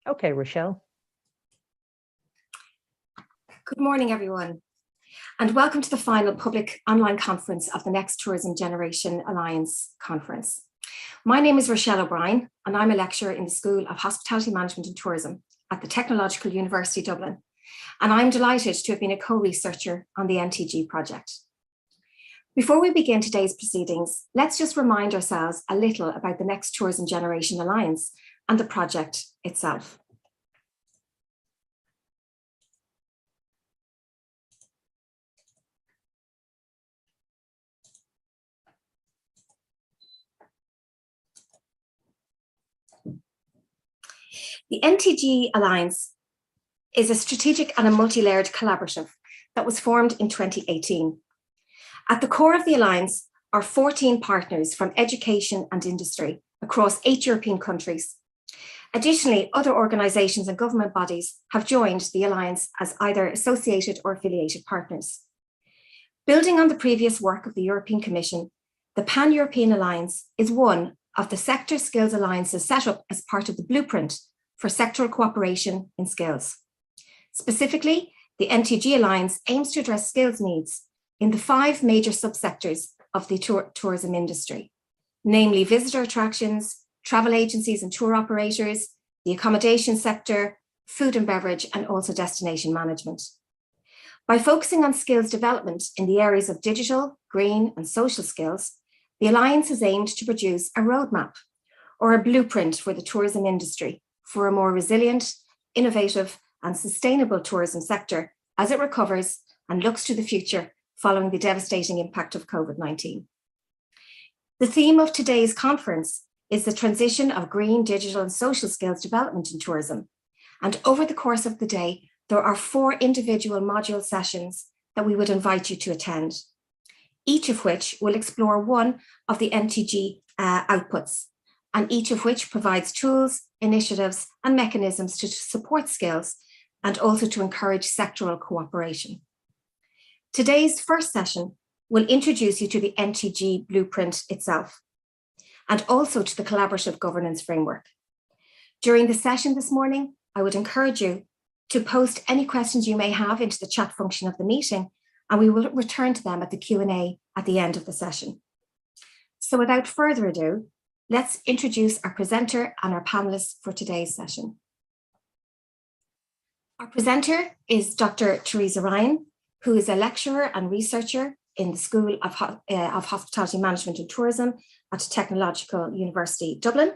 Okay, Rachelle. Good morning, everyone, and welcome to the final public online conference of the Next Tourism Generation Alliance conference. My name is Rachelle O'Brien, and I'm a lecturer in the School of Hospitality Management and Tourism at the Technological University Dublin, and I'm delighted to have been a co-researcher on the NTG project. Before we begin today's proceedings, let's just remind ourselves a little about the Next Tourism Generation Alliance and the project itself. The NTG Alliance is a strategic and a multi-layered collaborative that was formed in 2018. At the core of the Alliance are 14 partners from education and industry across 8 European countries. Additionally, other organisations and government bodies have joined the Alliance as either associated or affiliated partners. Building on the previous work of the European Commission, the Pan-European Alliance is one of the sector skills alliances set up as part of the Blueprint for sectoral cooperation in skills. Specifically, the NTG Alliance aims to address skills needs in the 5 major subsectors of the tourism industry, namely visitor attractions, travel agencies and tour operators, the accommodation sector, food and beverage, and also destination management. By focusing on skills development in the areas of digital, green, and social skills, the Alliance has aimed to produce a roadmap or a blueprint for the tourism industry for a more resilient, innovative, and sustainable tourism sector as it recovers and looks to the future following the devastating impact of COVID-19. The theme of today's conference is the transition of green, digital, and social skills development in tourism. And over the course of the day, there are 4 individual module sessions that we would invite you to attend, each of which will explore one of the NTG outputs, and each of which provides tools, initiatives, and mechanisms to support skills and also to encourage sectoral cooperation. Today's first session will introduce you to the NTG Blueprint itself, and also to the collaborative governance framework. During the session this morning, I would encourage you to post any questions you may have into the chat function of the meeting, and we will return to them at the Q&A at the end of the session. So without further ado, let's introduce our presenter and our panelists for today's session. Our presenter is Dr. Teresa Ryan, who is a lecturer and researcher in the School of Hospitality Management and Tourism at Technological University Dublin.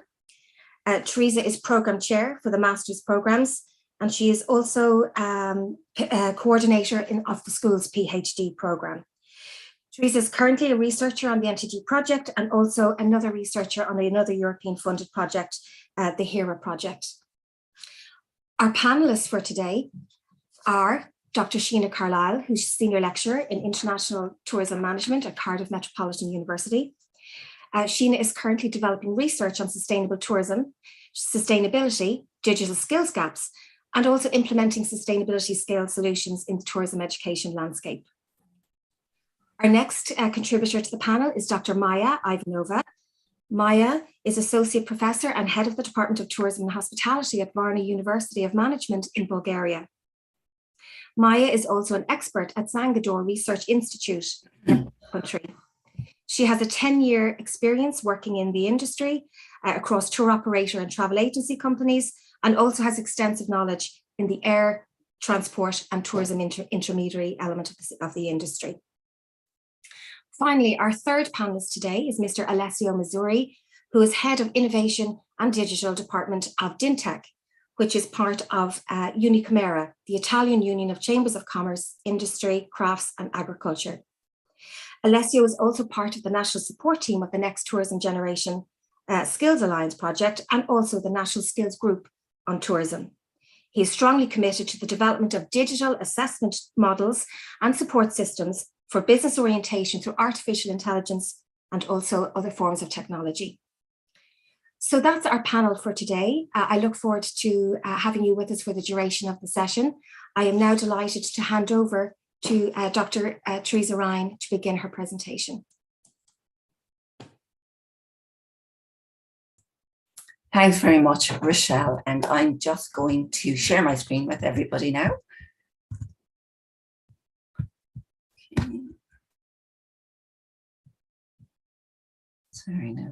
Teresa is Programme Chair for the Master's Programmes, and she is also coordinator of the school's PhD programme. Teresa is currently a researcher on the NTG project and also another researcher on another European funded project, the HERA project. Our panelists for today are Dr. Sheena Carlisle, who's Senior Lecturer in International Tourism Management at Cardiff Metropolitan University. Sheena is currently developing research on sustainable tourism, sustainability, digital skills gaps, and also implementing sustainability scale solutions in the tourism education landscape. Our next contributor to the panel is Dr. Maja Ivanova. Maja is Associate Professor and Head of the Department of Tourism and Hospitality at Varna University of Management in Bulgaria. Maja is also an expert at Zangador Research Institute in the country. She has a 10-year experience working in the industry across tour operator and travel agency companies, and also has extensive knowledge in the air, transport, and tourism intermediary element of the industry. Finally, our third panelist today is Mr. Alessio Misuri, who is Head of Innovation and Digital Department of Dintec, which is part of Unicamera, the Italian Union of Chambers of Commerce, Industry, Crafts and Agriculture. Alessio is also part of the national support team of the Next Tourism Generation Skills Alliance project and also the National Skills Group on Tourism. He is strongly committed to the development of digital assessment models and support systems for business orientation through artificial intelligence and also other forms of technology. So that's our panel for today. I look forward to having you with us for the duration of the session. I am now delighted to hand over to Dr. Teresa Ryan to begin her presentation. Thanks very much, Rachelle. And I'm just going to share my screen with everybody now. Okay. Sorry now.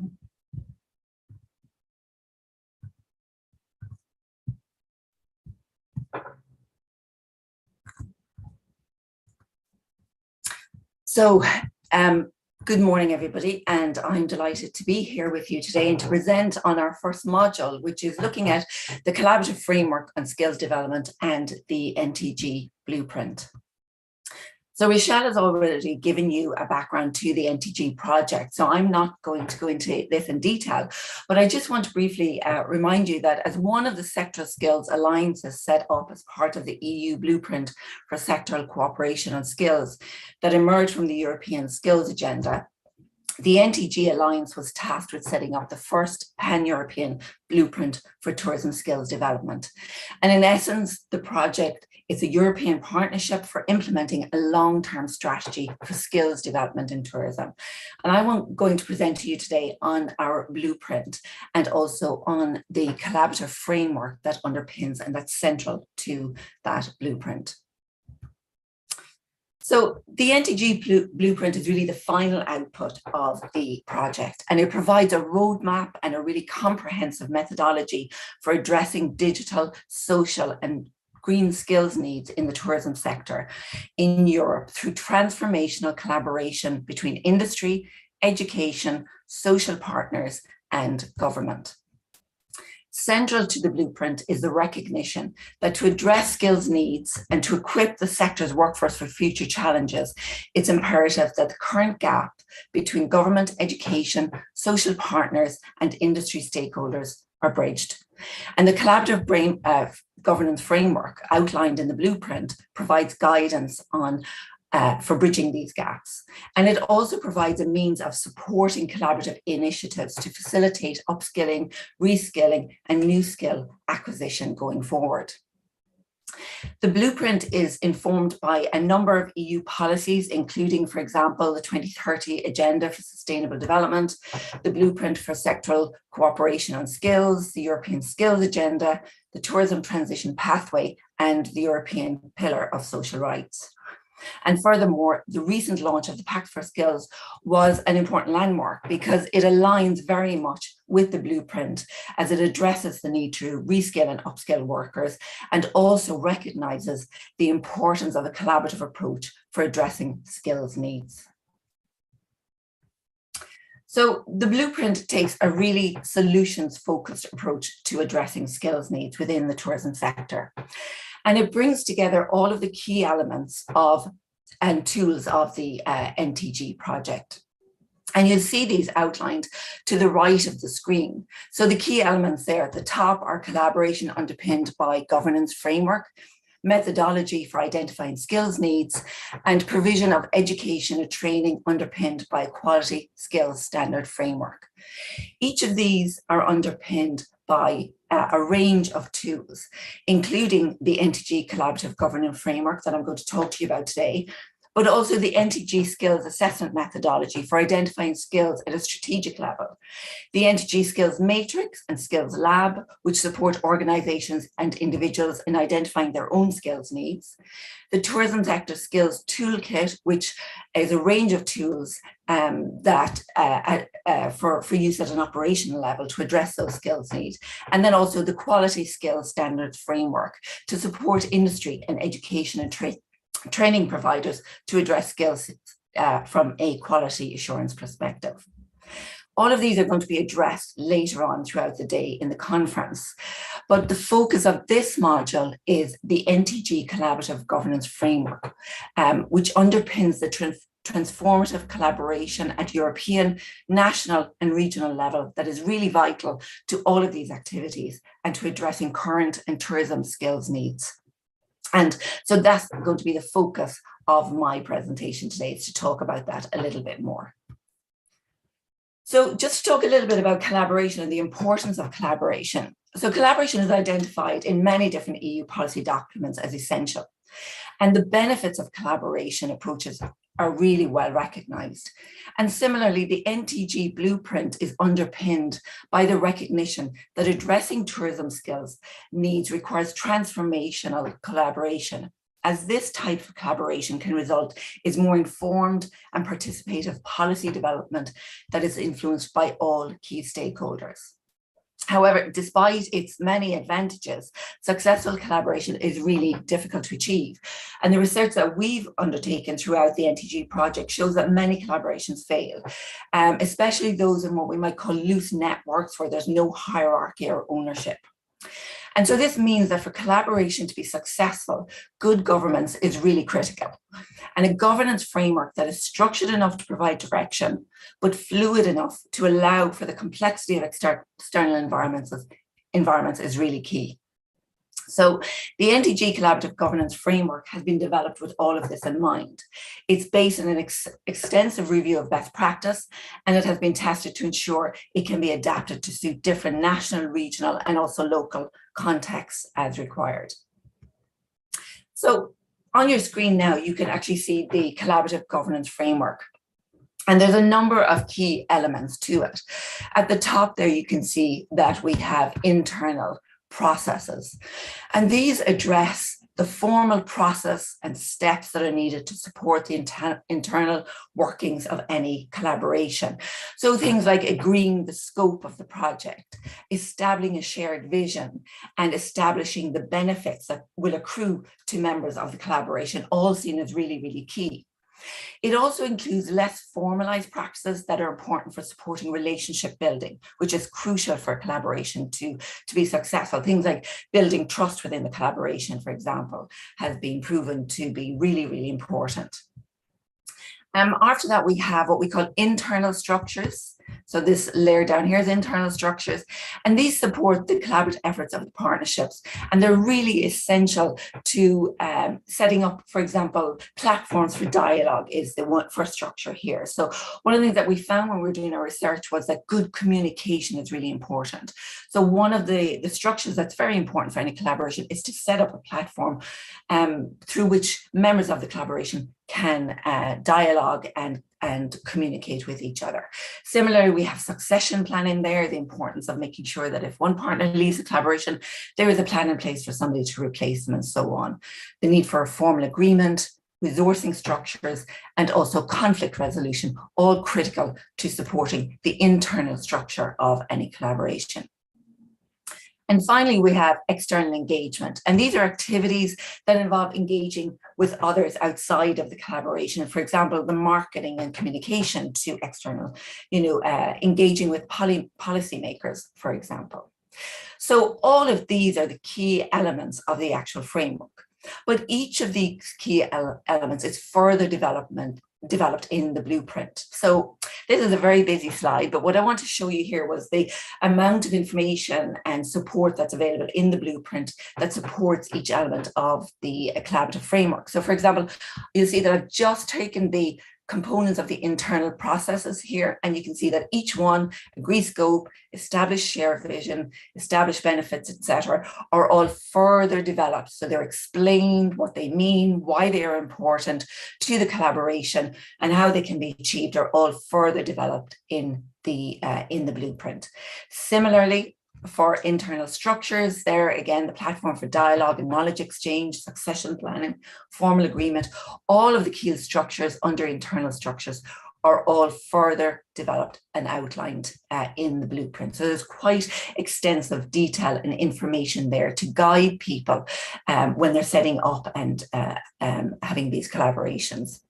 So, good morning, everybody, and I'm delighted to be here with you today and to present on our first module, which is looking at the collaborative framework on skills development and the NTG Blueprint. So Rachelle has already given you a background to the NTG project, so I'm not going to go into this in detail, but I just want to briefly remind you that as one of the sectoral skills alliances set up as part of the EU Blueprint for Sectoral Cooperation on Skills that emerged from the European Skills Agenda, the NTG Alliance was tasked with setting up the first pan-European blueprint for tourism skills development. And in essence, the project is a European partnership for implementing a long-term strategy for skills development in tourism. And I'm going to present to you today on our blueprint and also on the collaborative framework that underpins and that's central to that blueprint. So the NTG Blueprint is really the final output of the project, and it provides a roadmap and a really comprehensive methodology for addressing digital, social, and green skills needs in the tourism sector in Europe through transformational collaboration between industry, education, social partners, and government. Central to the blueprint is the recognition that to address skills needs and to equip the sector's workforce for future challenges, it's imperative that the current gap between government, education, social partners, and industry stakeholders are bridged. And the collaborative governance framework outlined in the blueprint provides guidance on for bridging these gaps. And it also provides a means of supporting collaborative initiatives to facilitate upskilling, reskilling, and new skill acquisition going forward. The blueprint is informed by a number of EU policies, including, for example, the 2030 Agenda for Sustainable Development, the Blueprint for Sectoral Cooperation on Skills, the European Skills Agenda, the Tourism Transition Pathway, and the European Pillar of Social Rights. And furthermore, the recent launch of the Pact for Skills was an important landmark because it aligns very much with the blueprint as it addresses the need to reskill and upskill workers and also recognises the importance of a collaborative approach for addressing skills needs. So the blueprint takes a really solutions-focused approach to addressing skills needs within the tourism sector. And it brings together all of the key elements of and tools of the NTG project. And you'll see these outlined to the right of the screen. So the key elements there at the top are collaboration underpinned by governance framework, methodology for identifying skills needs, and provision of education and training underpinned by a quality skills standard framework. Each of these are underpinned by a range of tools, including the NTG Collaborative Governance Framework that I'm going to talk to you about today, but also the NTG Skills Assessment Methodology for identifying skills at a strategic level, the NTG Skills Matrix and Skills Lab, which support organisations and individuals in identifying their own skills needs, the Tourism Sector Skills Toolkit, which is a range of tools for use at an operational level to address those skills needs, and then also the Quality Skills Standards Framework to support industry and education and training providers to address skills from a quality assurance perspective. All of these are going to be addressed later on throughout the day in the conference, but the focus of this module is the NTG Collaborative Governance Framework, which underpins the transformative collaboration at European, national and regional level that is really vital to all of these activities and to addressing current and tourism skills needs. And so that's going to be the focus of my presentation today, is to talk about that a little bit more. So just to talk a little bit about collaboration and the importance of collaboration. So collaboration is identified in many different EU policy documents as essential. And the benefits of collaboration approaches are really well recognized. And similarly, the NTG Blueprint is underpinned by the recognition that addressing tourism skills needs requires transformational collaboration, as this type of collaboration can result in more informed and participative policy development that is influenced by all key stakeholders. However, despite its many advantages, successful collaboration is really difficult to achieve. And the research that we've undertaken throughout the NTG project shows that many collaborations fail, especially those in what we might call loose networks where there's no hierarchy or ownership. And so this means that for collaboration to be successful, good governance is really critical. And a governance framework that is structured enough to provide direction, but fluid enough to allow for the complexity of external environments is really key. So the NTG Collaborative Governance Framework has been developed with all of this in mind. It's based on an extensive review of best practice, and it has been tested to ensure it can be adapted to suit different national, regional, and also local contexts as required. So on your screen now, you can actually see the Collaborative Governance Framework. And there's a number of key elements to it. At the top there, you can see that we have internal processes. And these address the formal process and steps that are needed to support the internal workings of any collaboration. So things like agreeing the scope of the project, establishing a shared vision, and establishing the benefits that will accrue to members of the collaboration, all seen as really, really key. It also includes less formalized practices that are important for supporting relationship building, which is crucial for collaboration to be successful. Things like building trust within the collaboration, for example, has been proven to be really, really important. After that, we have what we call internal structures. So this layer down here is internal structures, and these support the collaborative efforts of the partnerships, and they're really essential to setting up, for example, platforms for dialogue is the first structure here. So one of the things that we found when we were doing our research was that good communication is really important. So one of the structures that's very important for any collaboration is to set up a platform through which members of the collaboration can dialogue and communicate with each other. Similarly, we have succession planning there, the importance of making sure that if one partner leaves a collaboration, there is a plan in place for somebody to replace them and so on. The need for a formal agreement, resourcing structures, and also conflict resolution, all critical to supporting the internal structure of any collaboration. And finally, we have external engagement. And these are activities that involve engaging with others outside of the collaboration. For example, the marketing and communication to external, engaging with policymakers, for example. So all of these are the key elements of the actual framework. But each of these key elements is further developed in the blueprint. So this is a very busy slide, but what I want to show you here was the amount of information and support that's available in the blueprint that supports each element of the collaborative framework. So for example, you'll see that I've just taken the components of the internal processes here, and you can see that each one, agree scope, establish shared vision, establish benefits, etc., are all further developed. So they're explained what they mean, why they are important to the collaboration, and how they can be achieved are all further developed in the blueprint. Similarly, for internal structures, there again, the platform for dialogue and knowledge exchange, succession planning, formal agreement, all of the key structures under internal structures are all further developed and outlined in the blueprint. So there's quite extensive detail and information there to guide people when they're setting up and having these collaborations.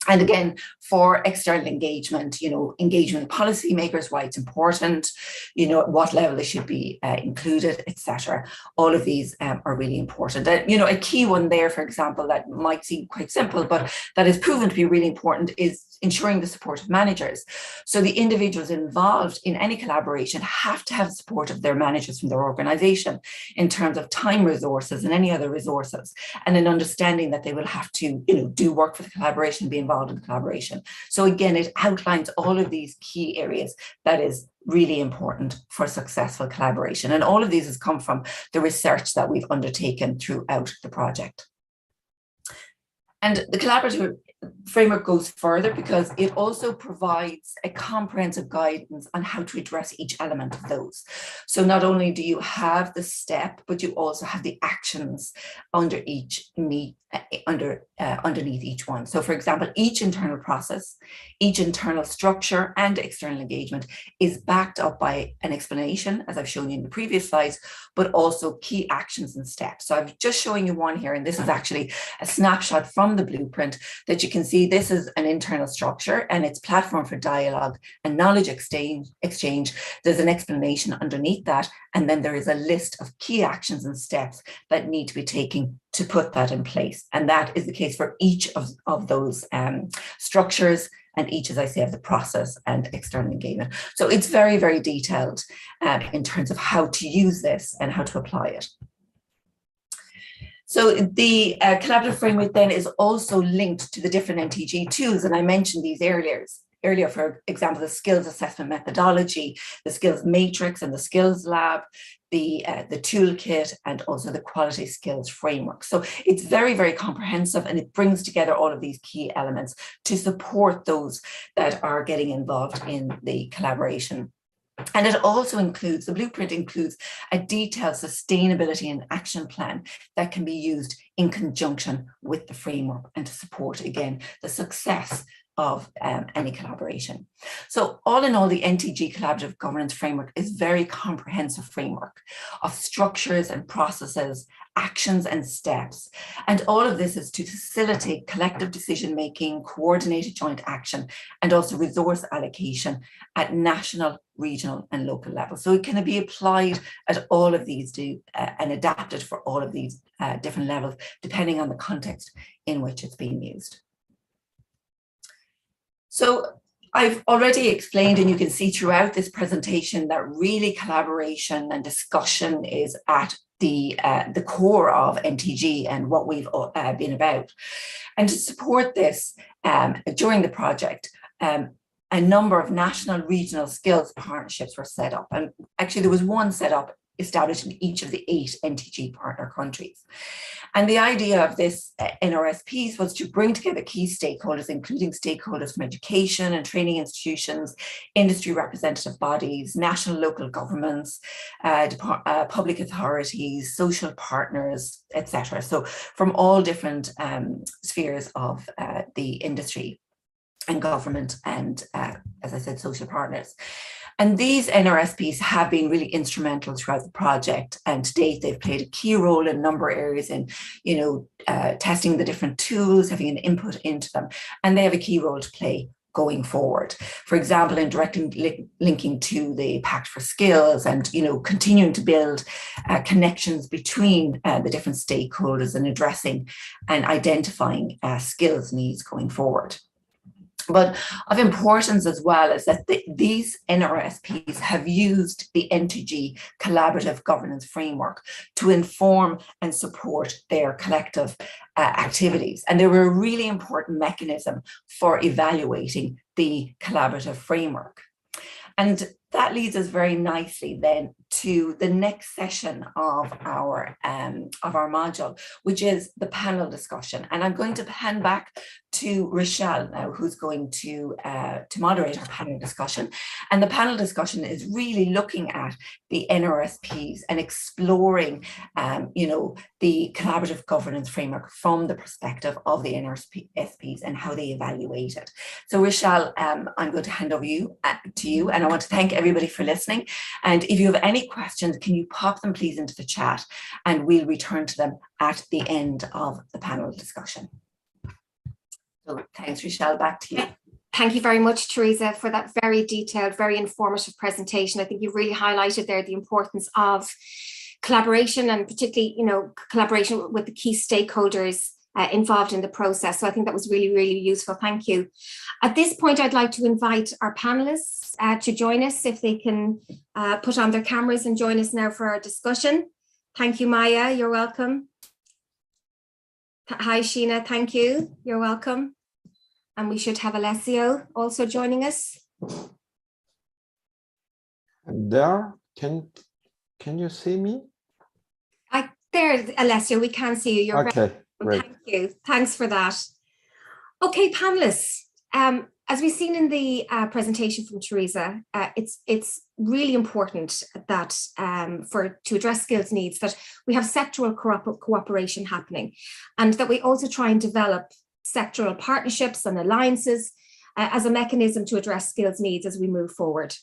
And again, for external engagement, engagement with policymakers, why it's important, at what level they should be included, etc. All of these are really important. A key one there, for example, that might seem quite simple, but that is proven to be really important is ensuring the support of managers. So the individuals involved in any collaboration have to have support of their managers from their organization in terms of time resources and any other resources, and an understanding that they will have to, do work for the collaboration, be involved in the collaboration. So again, it outlines all of these key areas that is really important for successful collaboration. And all of these has come from the research that we've undertaken throughout the project. And the collaborative framework goes further because it also provides a comprehensive guidance on how to address each element of those. So not only do you have the step, but you also have the actions under underneath each one. So for example, each internal process, each internal structure and external engagement is backed up by an explanation, as I've shown you in the previous slides, but also key actions and steps. So I'm just showing you one here, and this is actually a snapshot from the blueprint that you can see. This is an internal structure and it's platform for dialogue and knowledge exchange. There's an explanation underneath that, and then there is a list of key actions and steps that need to be taken to put that in place. And that is the case for each of those structures, and each, as I say, of the process and external engagement. So it's very, very detailed in terms of how to use this and how to apply it. So the collaborative framework then is also linked to the different NTG tools, and I mentioned these earlier, for example, the skills assessment methodology, the skills matrix and the skills lab, the toolkit, and also the quality skills framework. So it's very, very comprehensive, and it brings together all of these key elements to support those that are getting involved in the collaboration. And it also includes, the blueprint includes a detailed sustainability and action plan that can be used in conjunction with the framework and to support, again, the success of any collaboration. So all in all, the NTG Collaborative Governance Framework is a very comprehensive framework of structures and processes, actions and steps. And all of this is to facilitate collective decision-making, coordinated joint action, and also resource allocation at national, regional and local levels. So it can be applied at all of these and adapted for all of these different levels, depending on the context in which it's being used. So I've already explained, and you can see throughout this presentation, that really collaboration and discussion is at the core of NTG and what we've been about. And to support this, during the project, a number of national regional skills partnerships were set up. And actually there was one set up established in each of the 8 NTG partner countries. And the idea of this NRSPs was to bring together key stakeholders, including stakeholders from education and training institutions, industry representative bodies, national local governments, public authorities, social partners, etc. So from all different spheres of the industry and government and, as I said, social partners. And these NRSPs have been really instrumental throughout the project, and to date they've played a key role in a number of areas in, testing the different tools, having an input into them, and they have a key role to play going forward. For example, in directly linking to the Pact for Skills and, continuing to build connections between the different stakeholders and addressing and identifying skills needs going forward. But of importance as well is that these NRSPs have used the NTG Collaborative Governance Framework to inform and support their collective activities. And they were a really important mechanism for evaluating the collaborative framework. And that leads us very nicely then to the next session of our module, which is the panel discussion. And I'm going to hand back to Rachelle now, who's going to moderate our panel discussion. And the panel discussion is really looking at the NRSPs and exploring, the collaborative governance framework from the perspective of the NRSPs and how they evaluate it. So Rachelle, I'm going to hand over to you, and I want to thank everybody for listening. And if you have any questions, can you pop them please into the chat, and we'll return to them at the end of the panel discussion. So thanks, Rachelle, back to you. Thank you very much, Teresa, for that very detailed, very informative presentation. I think you really highlighted there the importance of collaboration, and particularly, collaboration with the key stakeholders involved in the process. So I think that was really, really useful. Thank you. At this point, I'd like to invite our panelists to join us, if they can put on their cameras and join us now for our discussion. Thank you, Maya. You're welcome. Hi, Sheena. Thank you. You're welcome. And we should have Alessio also joining us. There, can you see me? There, Alessio, we can see you. You're okay. Great. Thank you. Thanks for that. Okay, panelists. As we've seen in the presentation from Teresa, it's really important that to address skills needs, that we have sectoral cooperation happening, and that we also try and develop sectoral partnerships and alliances as a mechanism to address skills needs as we move forward.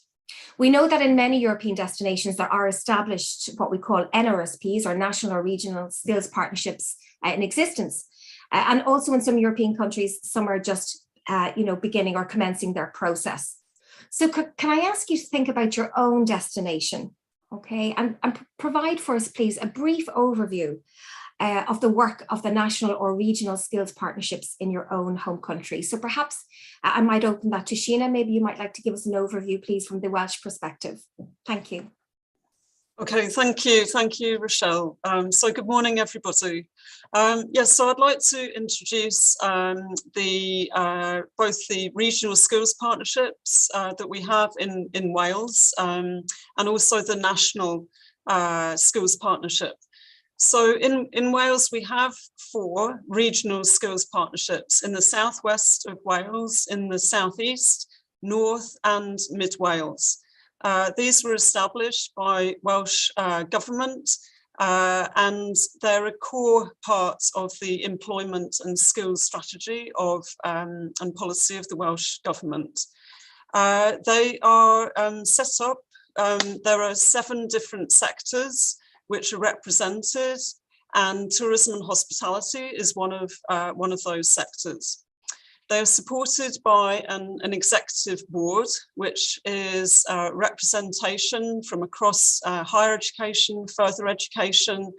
We know that in many European destinations there are established what we call NRSPs, or national or regional skills partnerships, in existence. And also in some European countries, some are just beginning or commencing their process. So can I ask you to think about your own destination, okay, and provide for us, please, a brief overview of the work of the national or regional skills partnerships in your own home country. So perhaps I might open that to Sheena. Maybe you might like to give us an overview, please, from the Welsh perspective. Thank you. Okay, thank you, Rachelle. So good morning, everybody. Yes, so I'd like to introduce both the regional skills partnerships that we have in Wales, and also the national skills partnership. So in Wales, we have 4 regional skills partnerships in the southwest of Wales, in the southeast, north and mid Wales. These were established by Welsh government, and they're a core part of the employment and skills strategy of and policy of the Welsh government. They are set up, there are 7 different sectors which are represented, and tourism and hospitality is one of those sectors. They are supported by an executive board, which is representation from across higher education, further education,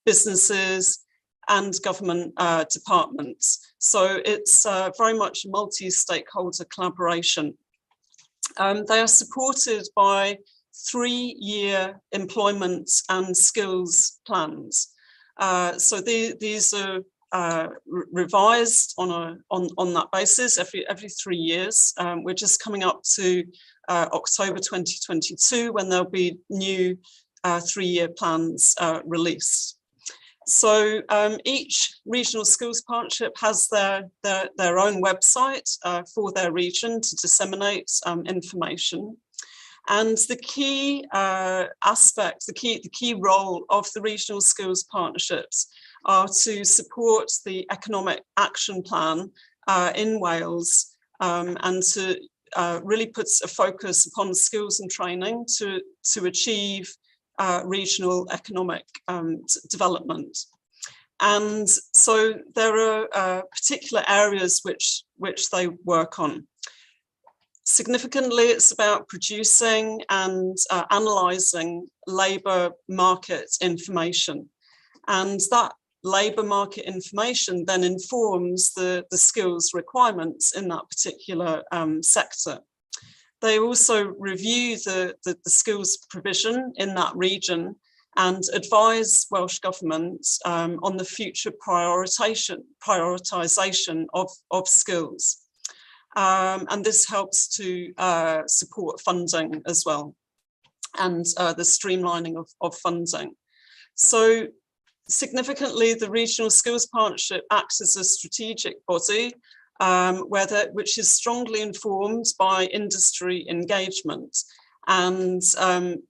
businesses, and government departments. So it's very much multi-stakeholder collaboration. They are supported by 3-year employment and skills plans. So these are revised on that basis every 3 years. We're just coming up to October 2022 when there'll be new 3-year plans released. So each regional skills partnership has their own website for their region to disseminate information. And the key aspect, the key role of the regional skills partnerships are to support the economic action plan in Wales, and to really put a focus upon skills and training to achieve regional economic development. And so there are particular areas which they work on. Significantly, it's about producing and analysing labour market information. And that labour market information then informs the skills requirements in that particular sector. They also review the skills provision in that region and advise Welsh Government on the future prioritisation of skills. And this helps to support funding as well, and the streamlining of funding. So significantly, the Regional Skills Partnership acts as a strategic body which is strongly informed by industry engagement and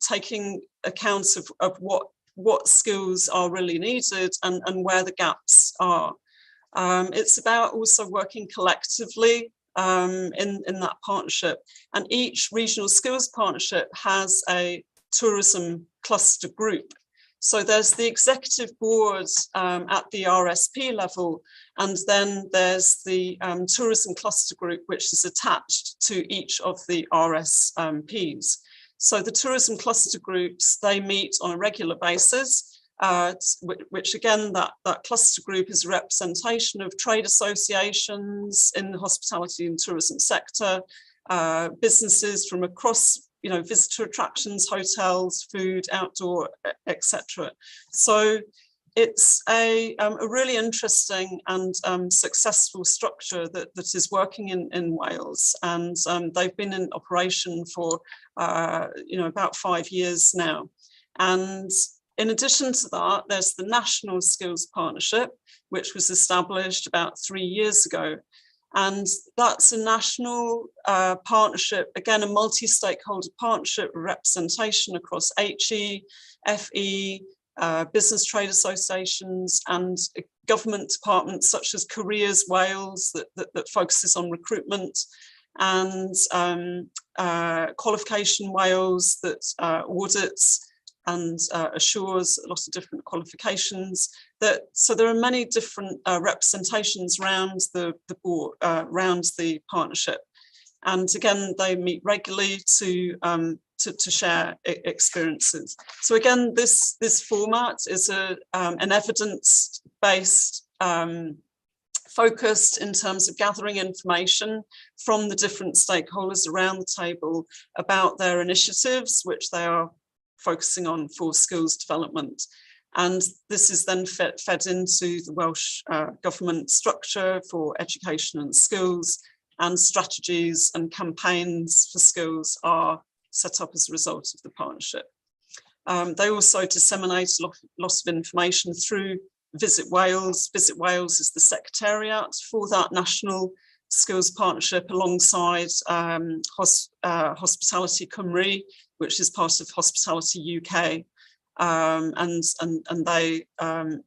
taking account of what skills are really needed and where the gaps are. It's about also working collectively in that partnership, and each regional skills partnership has a tourism cluster group. So there's the executive board at the RSP level, and then there's the tourism cluster group, which is attached to each of the RSPs. So the tourism cluster groups, they meet on a regular basis, which again, that cluster group is a representation of trade associations in the hospitality and tourism sector, businesses from across, visitor attractions, hotels, food, outdoor, etc. So it's a really interesting and successful structure that is working in Wales, and they've been in operation for about 5 years now. And In addition to that, there's the National Skills Partnership, which was established about 3 years ago. And that's a national partnership, again, a multi-stakeholder partnership representation across HE, FE, business trade associations and government departments such as Careers Wales that focuses on recruitment, and Qualification Wales that audits and assures a lot of different qualifications. So there are many different representations around the board, around the partnership. And again, they meet regularly to share experiences. So again, this format is an evidence-based, focused in terms of gathering information from the different stakeholders around the table about their initiatives, which they are focusing on for skills development. And this is then fed into the Welsh government structure for education and skills, and strategies and campaigns for skills are set up as a result of the partnership. They also disseminate a lot of information through Visit Wales. Visit Wales is the secretariat for that national skills partnership, alongside Hospitality Cymru, which is part of Hospitality UK. And they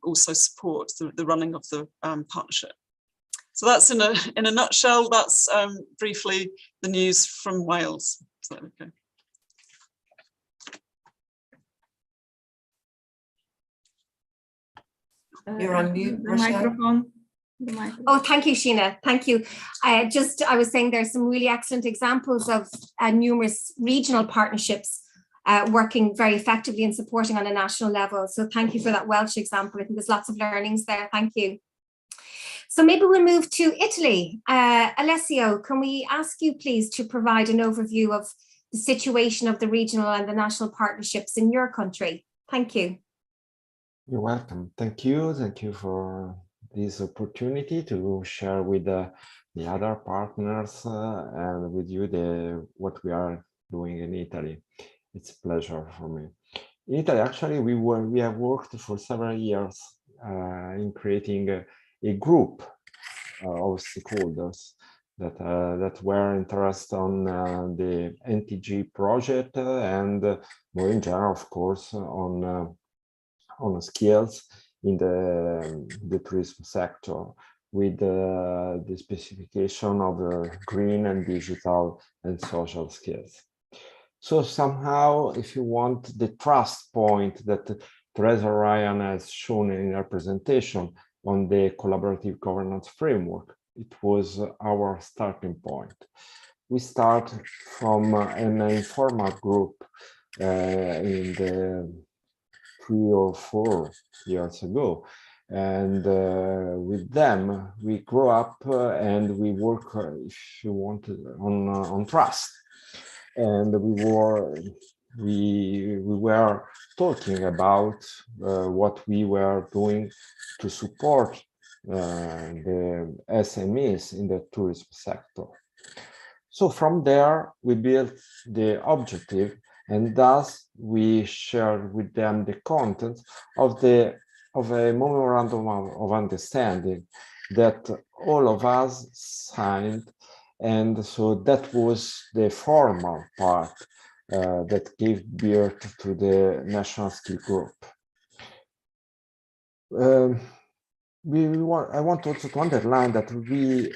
also support the running of the partnership. So that's in a nutshell, that's briefly the news from Wales. So, okay. You're on mute, the microphone. Oh, thank you, Sheena. Thank you. I was saying there's some really excellent examples of numerous regional partnerships working very effectively and supporting on a national level. So thank you for that Welsh example. I think there's lots of learnings there. Thank you. So maybe we'll move to Italy. Alessio, can we ask you please to provide an overview of the situation of the regional and the national partnerships in your country? Thank you. You're welcome. Thank you. Thank you for this opportunity to share with the other partners and with you what we are doing in Italy. It's a pleasure for me. In Italy, actually, we have worked for several years in creating a group of stakeholders that were interested on the NTG project and more in general, of course, on skills in the tourism sector, with the specification of green and digital and social skills. So somehow, if you want, the trust point that Teresa Ryan has shown in her presentation on the collaborative governance framework, it was our starting point. We start from an informal group in the 3 or 4 years ago, and with them we grow up and we work, if you want, on trust. And we were talking about what we were doing to support the SMEs in the tourism sector. So from there, we built the objective, and thus we shared with them the content of a memorandum of understanding that all of us signed. And so that was the formal part that gave birth to the National Skill Group. I want also to underline that we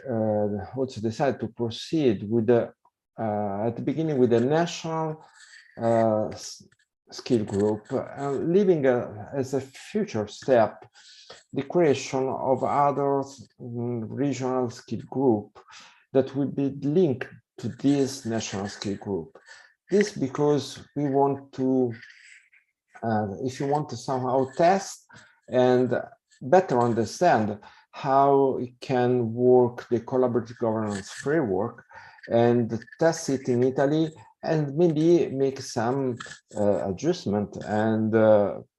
also decided to proceed with at the beginning with the National Skill Group, leaving as a future step the creation of other regional skill group that will be linked to this National Skill Group. This because we want to, if you want to somehow test and better understand how it can work the collaborative governance framework, and test it in Italy, and maybe make some adjustment and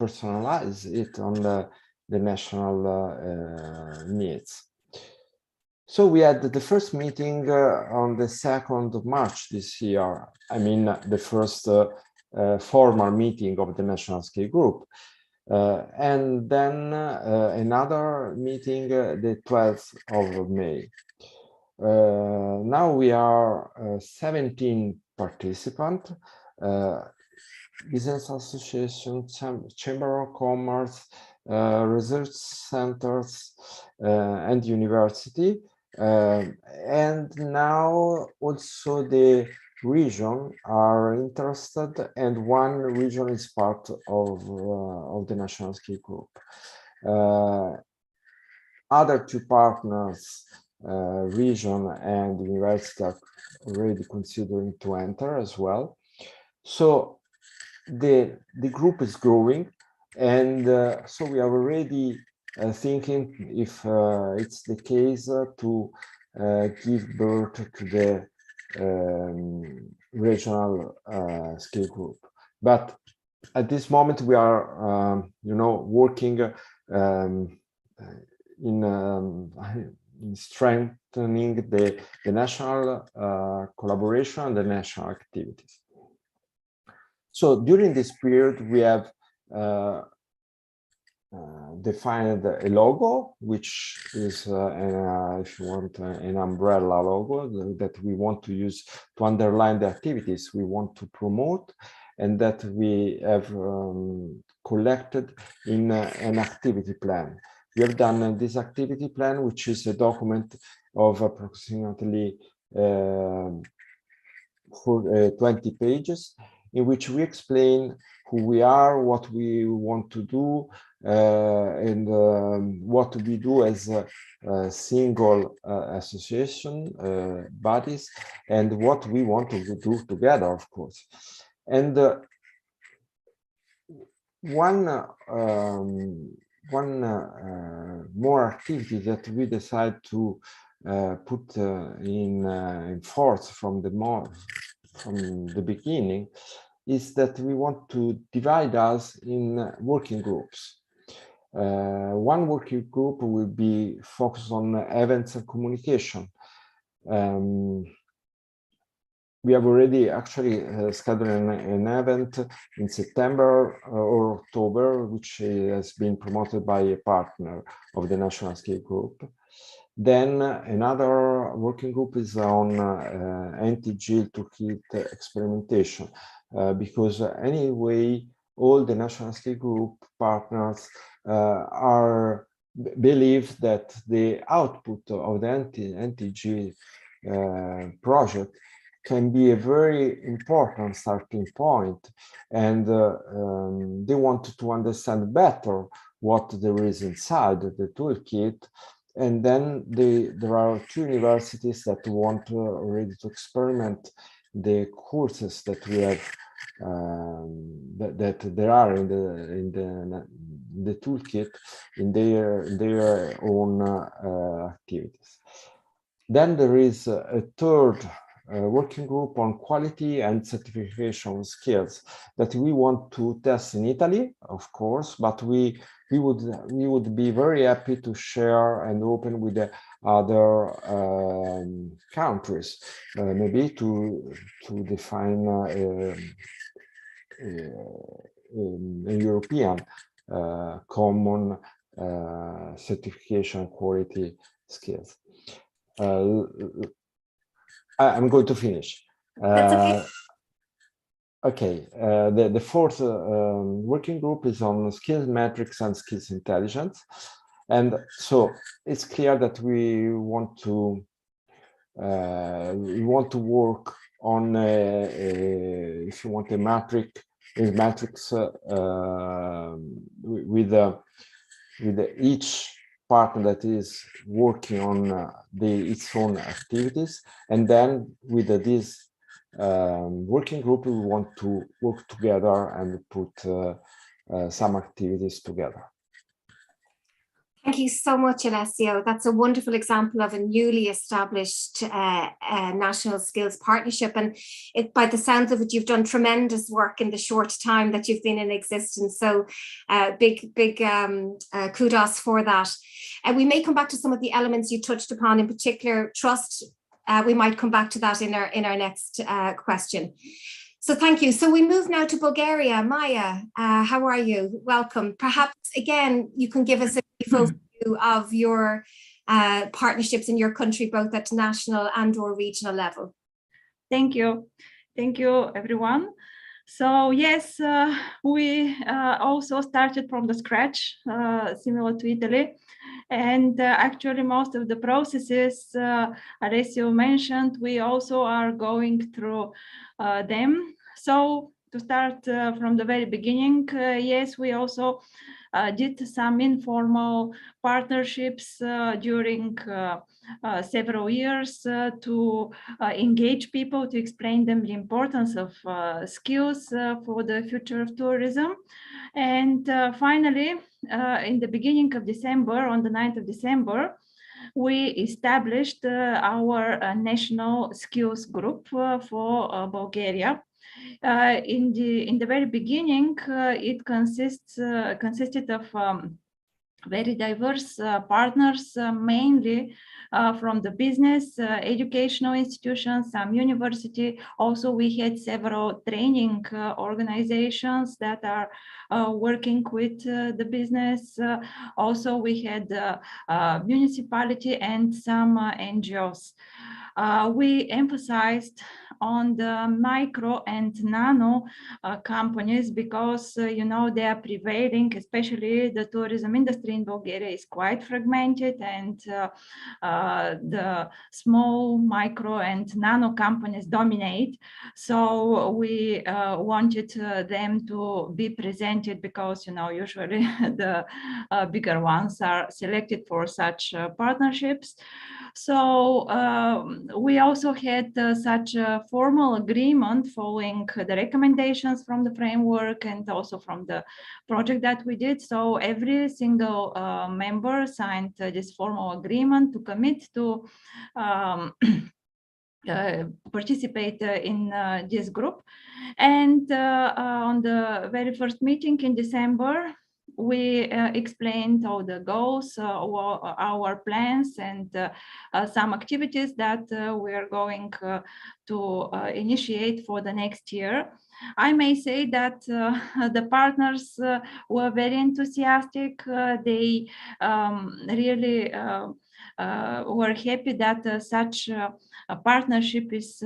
personalize it on the national needs. So we had the first meeting on the 2nd of March this year. I mean, the first formal meeting of the National Skill Group. And then another meeting the 12th of May. Now we are 17 participants, business association, chamber of commerce, research centers, and university. And now also the region are interested, and one region is part of the national skill group. Other two partners, region and university, are already considering to enter as well. So the group is growing, and so we are already thinking if it's the case to give birth to the regional skill group. But at this moment we are, working in strengthening the national collaboration and the national activities. So during this period, we have defined a logo, which is, if you want, an umbrella logo that we want to use to underline the activities we want to promote, and that we have collected in an activity plan. We have done this activity plan, which is a document of approximately 20 pages, in which we explain who we are, what we want to do, and what we do as a single association bodies, and what we want to do together, of course. And one more activity that we decide to put in force from the beginning is that we want to divide us in working groups. One working group will be focused on events and communication. We have already actually scheduled an event in September or October, which has been promoted by a partner of the National Skill Group. Then another working group is on NTG toolkit experimentation, because anyway, all the National Skill Group partners believe that the output of the NTG project can be a very important starting point, and they want to understand better what there is inside the toolkit. And then there are two universities that want already to experiment the courses that we have, that there are in the toolkit in their own activities. Then there is a third working group on quality and certification skills that we want to test in Italy, of course, but we would be very happy to share and open with the other countries, maybe to define a European common certification quality skills. I'm going to finish. That's okay. Okay, the fourth working group is on skills metrics and skills intelligence. And so it's clear that we want to work on, if you want, a matrix with each partner that is working on its own activities, and then with this working group we want to work together and put some activities together. Thank you so much, Alessio. That's a wonderful example of a newly established national skills partnership. And by the sounds of it, you've done tremendous work in the short time that you've been in existence. So big kudos for that. And we may come back to some of the elements you touched upon, in particular trust. We might come back to that in our next question. So thank you. So we move now to Bulgaria. Maya, how are you? Welcome. Perhaps again, you can give us a brief overview of your partnerships in your country, both at national and or regional level. Thank you. Thank you, everyone. So yes, we also started from the scratch, similar to Italy. And actually, most of the processes Alessio mentioned, we also are going through them. So to start from the very beginning, yes, we also did some informal partnerships during several years to engage people, to explain them the importance of skills for the future of tourism. And finally, in the beginning of December, on the 9th of December, we established our national skills group for Bulgaria. In the very beginning, it consisted of very diverse partners, mainly from the business, educational institutions, some university. Also, we had several training organizations that are working with the business. Also, we had municipality and some NGOs. We emphasized on the micro and nano companies because, you know, they are prevailing, especially the tourism industry in Bulgaria is quite fragmented, and the small, micro and nano companies dominate. So we wanted them to be presented because, you know, usually the bigger ones are selected for such partnerships. So we also had such a formal agreement following the recommendations from the framework and also from the project that we did. So every single member signed this formal agreement to commit to participate in this group. And on the very first meeting in December, we explained all the goals, our plans, and some activities that we are going to initiate for the next year. I may say that the partners were very enthusiastic. They really were happy that such a partnership is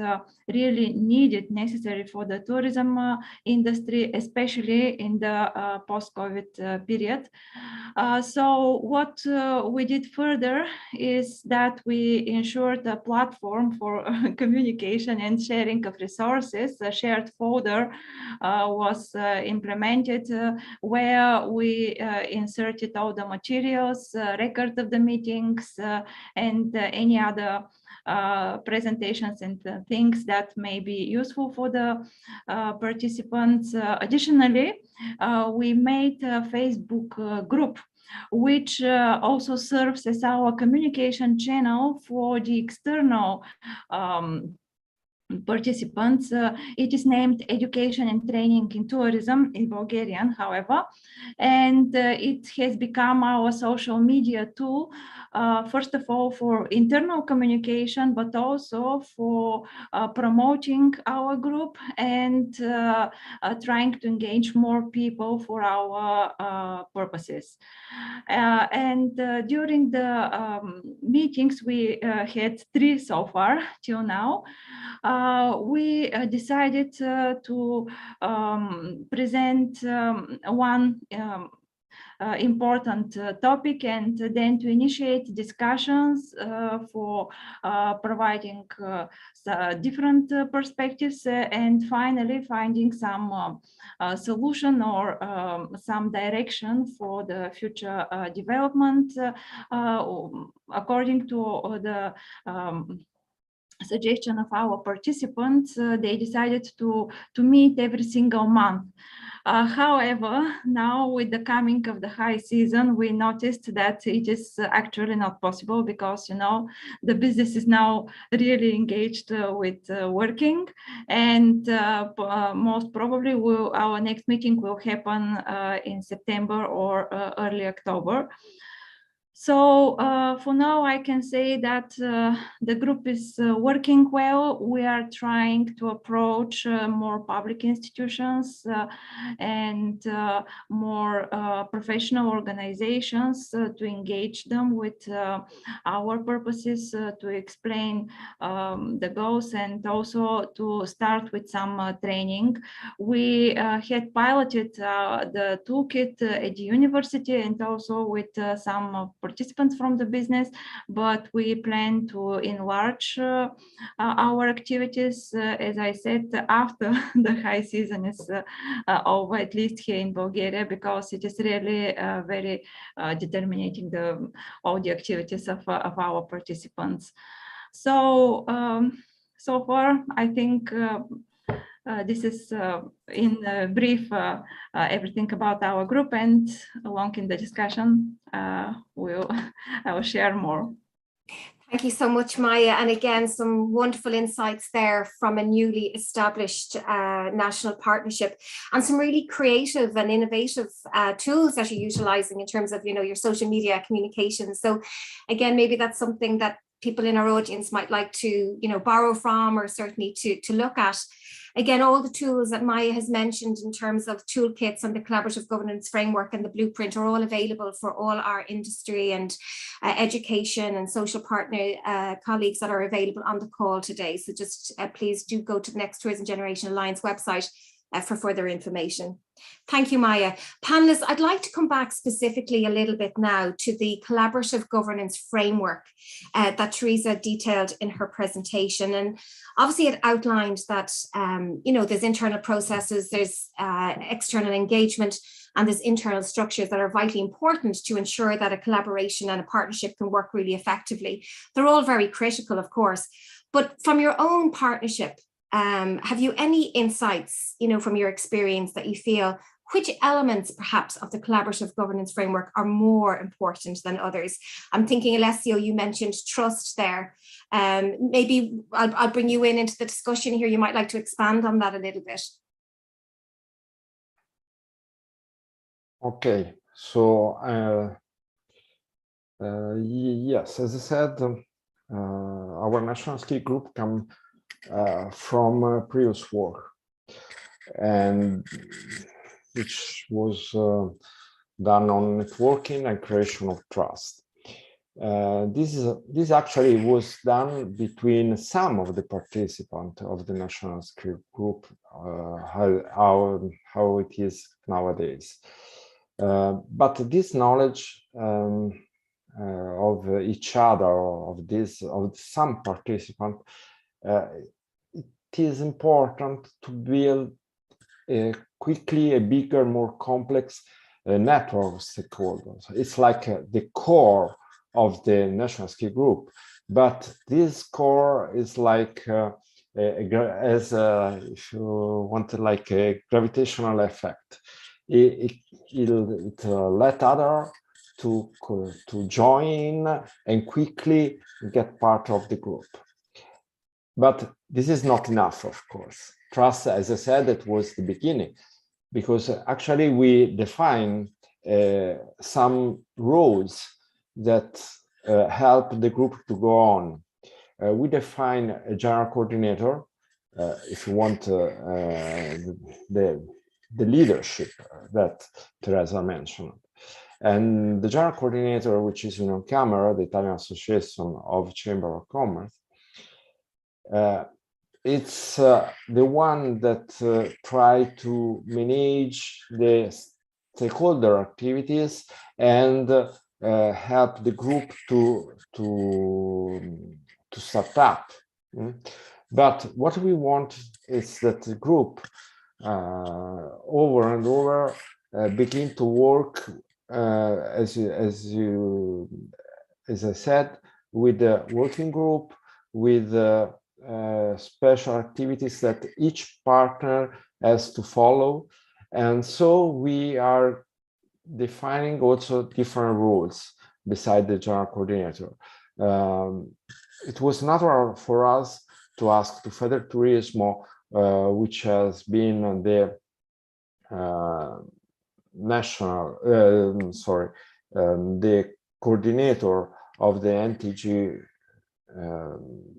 really needed, necessary for the tourism industry, especially in the post-COVID period. So what we did further is that we ensured a platform for communication and sharing of resources. A shared folder was implemented where we inserted all the materials, record of the meetings, and any other presentations and things that may be useful for the participants. Additionally, we made a Facebook group, which also serves as our communication channel for the external participants. It is named Education and Training in Tourism in Bulgarian, however, and it has become our social media tool, first of all for internal communication, but also for promoting our group and trying to engage more people for our purposes. And during the meetings, we had 3 so far till now. We decided to present one important topic and then to initiate discussions for providing different perspectives and finally finding some solution or some direction for the future development according to the suggestion of our participants. They decided to meet every single month. However, now with the coming of the high season, we noticed that it is actually not possible because, you know, the business is now really engaged with working, and most probably our next meeting will happen in September or early October. So for now, I can say that the group is working well. We are trying to approach more public institutions and more professional organizations to engage them with our purposes, to explain the goals, and also to start with some training. We had piloted the toolkit at the university and also with some participants from the business, but we plan to enlarge our activities, as I said, after the high season is over, at least here in Bulgaria, because it is really very determining all the activities of our participants. So, so far, I think this is in brief everything about our group, and along in the discussion I will share more. Thank you so much, Maya. And again, some wonderful insights there from a newly established national partnership, and some really creative and innovative tools that you're utilizing in terms of, your social media communications. So again, maybe that's something that people in our audience might like to, borrow from, or certainly to look at. Again, all the tools that Maya has mentioned in terms of toolkits and the collaborative governance framework and the blueprint are all available for all our industry and education and social partner colleagues that are available on the call today. So just please do go to the Next Tourism Generation Alliance website for further information. Thank you, Maya. Panelists, I'd like to come back specifically a little bit now to the collaborative governance framework that Teresa detailed in her presentation. And obviously it outlined that, there's internal processes, there's external engagement, and there's internal structures that are vitally important to ensure that a collaboration and a partnership can work really effectively. They're all very critical, of course, but from your own partnership, have you any insights, from your experience that you feel which elements perhaps of the collaborative governance framework are more important than others? I'm thinking, Alessio, you mentioned trust there. Maybe I'll bring you into the discussion here. You might like to expand on that a little bit. Okay, so yes, as I said, our national skill group come from previous work, and which was done on networking and creation of trust. This actually was done between some of the participants of the national skill group, how it is nowadays. But this knowledge of each other, of some participants, it is important to build quickly a bigger, more complex network of stakeholders. It's like the core of the national skill group, but this core is like if you want, like a gravitational effect. It let others to join and quickly get part of the group. But this is not enough, of course. Trust, as I said, it was the beginning, because actually we define some roles that help the group to go on. We define a general coordinator, if you want the leadership that Teresa mentioned. And the general coordinator, which is in camera, the Italian Association of Chamber of Commerce, it's the one that try to manage the stakeholder activities and help the group to start up. But what we want is that the group over and over begin to work as I said, with the working group, with special activities that each partner has to follow. And so we are defining also different rules beside the general coordinator. It was natural for us to ask to Federturismo, which has been the the coordinator of the NTG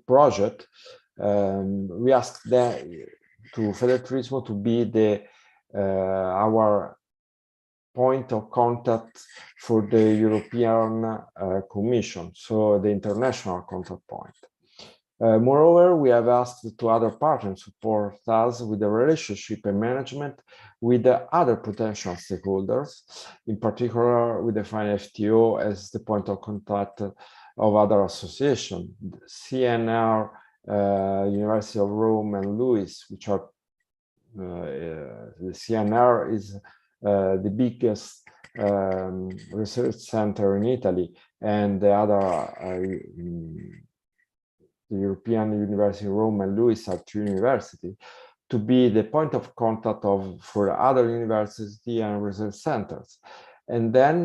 project, we asked them to Federturismo to be our point of contact for the European Commission, so the international contact point. Moreover, we have asked to other partners to support us with the relationship and management with the other potential stakeholders, in particular with the FTO as the point of contact of other associations, CNR, University of Rome and Lewis, which are the CNR is the biggest research center in Italy, and the other the European University of Rome and Lewis are two universities, to be the point of contact for other universities and research centers. And then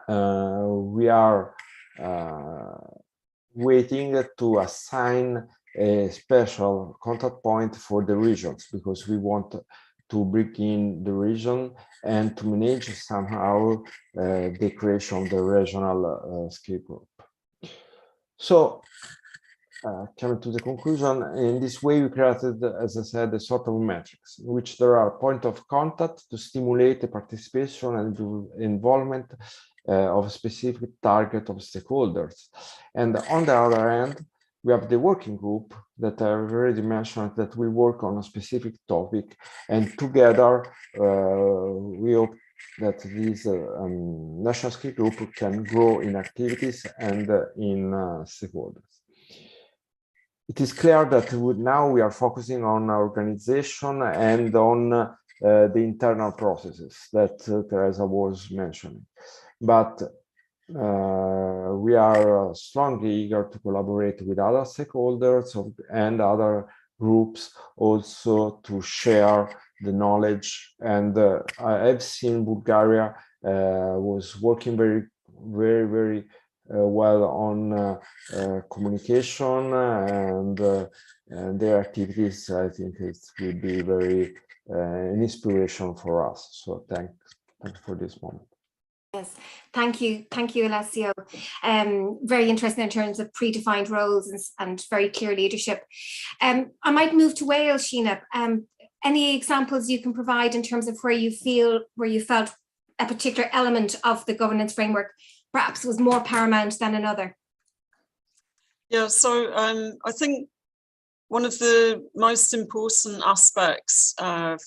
we are waiting to assign a special contact point for the regions, because we want to bring in the region and to manage somehow the creation of the regional skill group. So, coming to the conclusion, in this way we created, as I said, a sort of matrix in which there are points of contact to stimulate the participation and the involvement of a specific target of stakeholders. And on the other hand, we have the working group that I've already mentioned, that we work on a specific topic, and together we hope that this national skill group can grow in activities and in stakeholders. It is clear that now we are focusing on organization and on the internal processes that Teresa was mentioning. But we are strongly eager to collaborate with other stakeholders and other groups also to share the knowledge. And I have seen Bulgaria was working very well on communication and their activities. I think it will be very an inspiration for us. So thanks for this moment. Yes, thank you, Alessio. Very interesting in terms of predefined roles and very clear leadership. I might move to Wales, Sheena. Any examples you can provide in terms of where you felt a particular element of the governance framework perhaps was more paramount than another? Yeah, so I think one of the most important aspects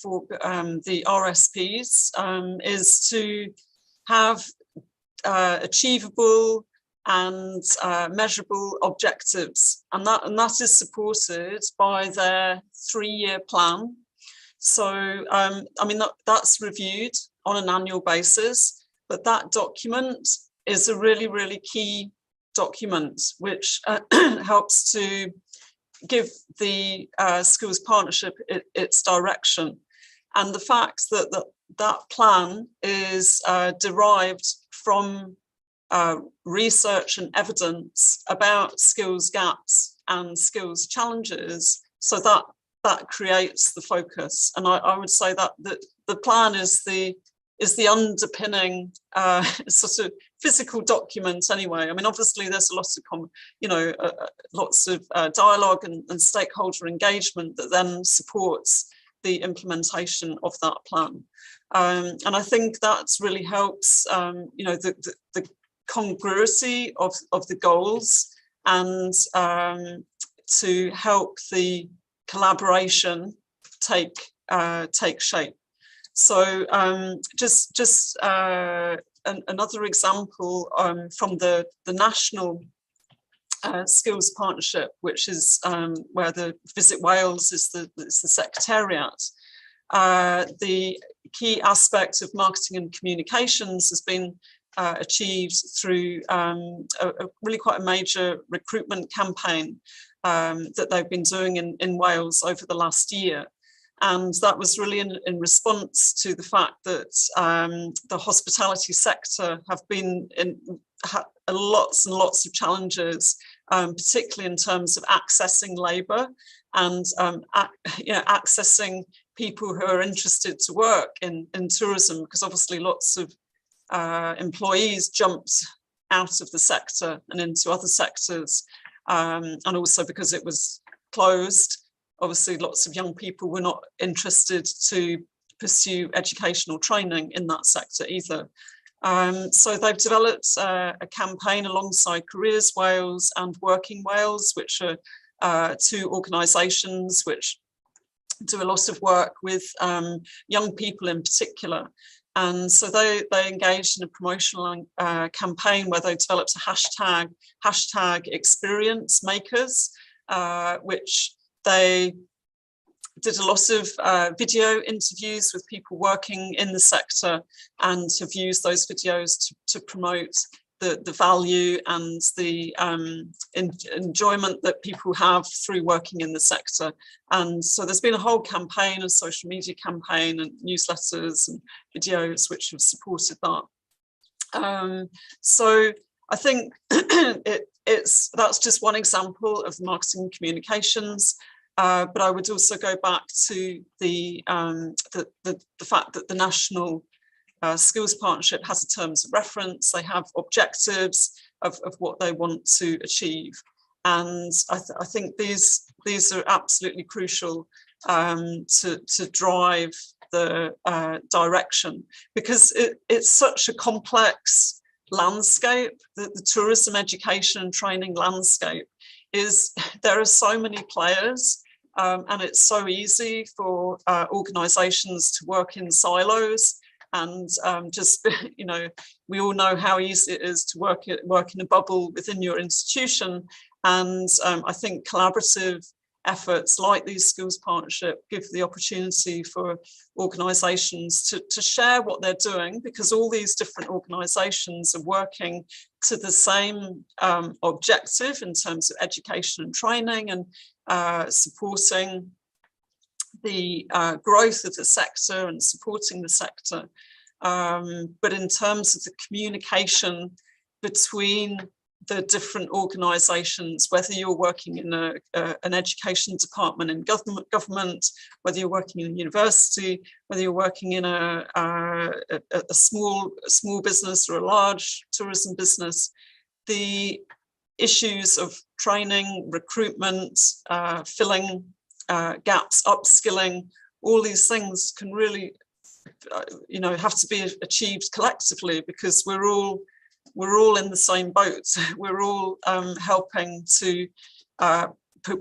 for the RSPs is to have achievable and measurable objectives, and that is supported by their 3-year plan. So I mean that's reviewed on an annual basis, but that document is a really key document which helps to give the schools partnership its direction. And the fact that that plan is derived from research and evidence about skills gaps and skills challenges, so that creates the focus. And I would say that the plan is the underpinning sort of physical document anyway. I mean, obviously there's a lot of lots of dialogue and stakeholder engagement that then supports the implementation of that plan. And I think that's really helps the congruity of the goals, and to help the collaboration take shape. So just another example from the national skills partnership, which is where the Visit Wales is the secretariat. The key aspect of marketing and communications has been achieved through a really quite a major recruitment campaign that they've been doing in Wales over the last year. And that was really in response to the fact that the hospitality sector have been in lots and lots of challenges, particularly in terms of accessing labour and accessing people who are interested to work in tourism, because obviously lots of employees jumped out of the sector and into other sectors, and also because it was closed, obviously lots of young people were not interested to pursue educational training in that sector either. So they've developed a campaign alongside Careers Wales and Working Wales, which are two organisations which do a lot of work with young people in particular. And so they engaged in a promotional campaign where they developed a hashtag experience makers, which they did a lot of video interviews with people working in the sector and have used those videos to promote the value and the enjoyment that people have through working in the sector. And so there's been a whole campaign, a social media campaign and newsletters and videos which have supported that. So I think that's just one example of marketing and communications. But I would also go back to the fact that the National Skills Partnership has a terms of reference. They have objectives of what they want to achieve, and I think these are absolutely crucial to drive the direction, because it's such a complex landscape. The tourism education and training landscape there are so many players. And it's so easy for organisations to work in silos, and just, you know, we all know how easy it is to work in a bubble within your institution. And I think collaborative efforts like these skills partnership give the opportunity for organisations to share what they're doing, because all these different organisations are working to the same objective in terms of education and training and supporting the growth of the sector and supporting the sector. But in terms of the communication between the different organisations, whether you're working in an education department in government, whether you're working in a university, whether you're working in a small business or a large tourism business, the issues of training, recruitment, filling gaps, upskilling, all these things can really, have to be achieved collectively, because we're all in the same boat. We're all helping to